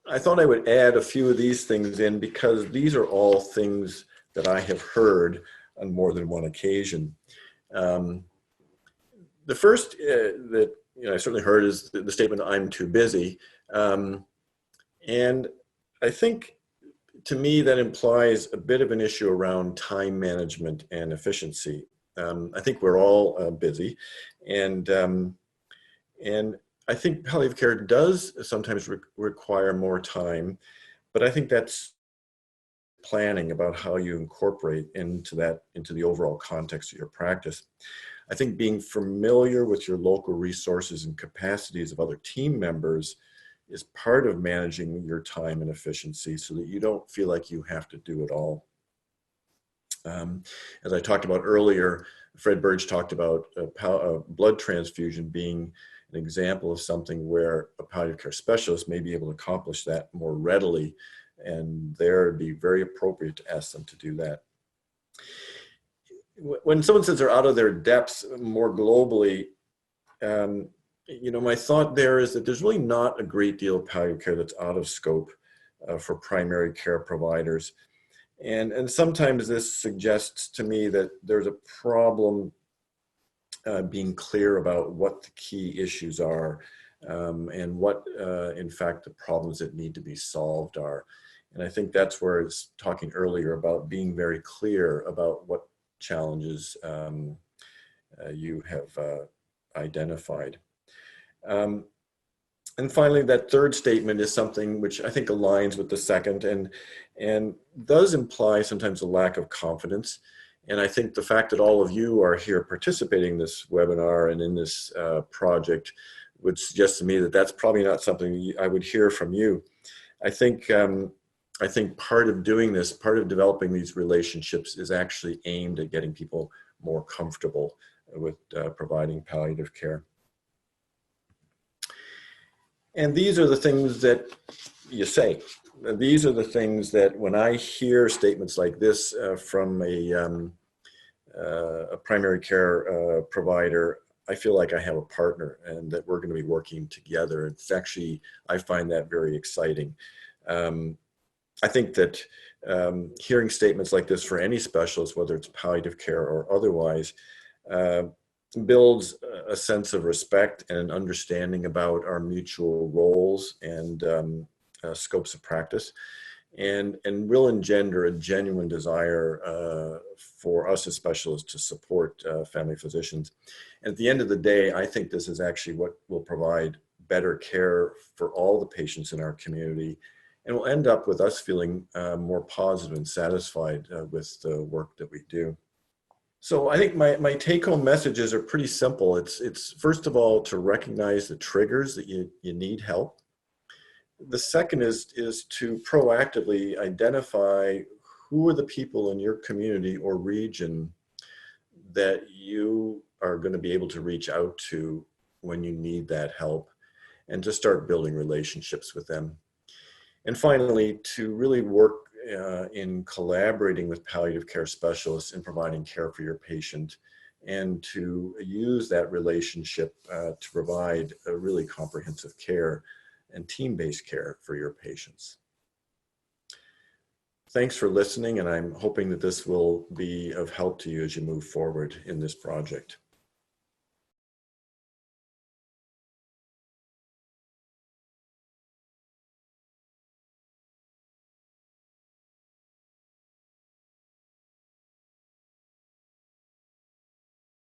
I thought I would add a few of these things in because these are all things that I have heard on more than one occasion. Um, the first that I certainly heard is the statement, "I'm too busy," um, and I think to me that implies a bit of an issue around time management and efficiency. I think we're all busy, and and I think palliative care does sometimes require more time, but I think that's planning about how you incorporate into the overall context of your practice. I think being familiar with your local resources and capacities of other team members is part of managing your time and efficiency so that you don't feel like you have to do it all. As I talked about earlier, Fred Burge talked about blood transfusion being an example of something where a palliative care specialist may be able to accomplish that more readily, and there it'd be very appropriate to ask them to do that. When someone says they're out of their depths more globally, my thought there is that there's really not a great deal of palliative care that's out of scope for primary care providers. And sometimes this suggests to me that there's a problem being clear about what the key issues are and what, in fact, the problems that need to be solved are. And I think that's where it's talking earlier about being very clear about what challenges you have identified. And finally, that third statement is something which I think aligns with the second and does imply sometimes a lack of confidence. And I think the fact that all of you are here participating in this webinar and in this project would suggest to me that that's probably not something I would hear from you. I think part of doing this, part of developing these relationships is actually aimed at getting people more comfortable with providing palliative care. And these are the things that you say. These are the things that when I hear statements like this from a primary care provider, I feel like I have a partner and that we're going to be working together. It's actually, I find that very exciting. I think that hearing statements like this for any specialist, whether it's palliative care or otherwise, builds a sense of respect and an understanding about our mutual roles and scopes of practice, and will engender a genuine desire for us as specialists to support family physicians. And at the end of the day, I think this is actually what will provide better care for all the patients in our community, and will end up with us feeling more positive and satisfied with the work that we do. So I think my take-home messages are pretty simple. It's first of all to recognize the triggers that you need help. The second is to proactively identify who are the people in your community or region that you are going to be able to reach out to when you need that help, and to start building relationships with them. And finally, to really work in collaborating with palliative care specialists in providing care for your patient, and to use that relationship to provide a really comprehensive care and team-based care for your patients. Thanks for listening, and I'm hoping that this will be of help to you as you move forward in this project.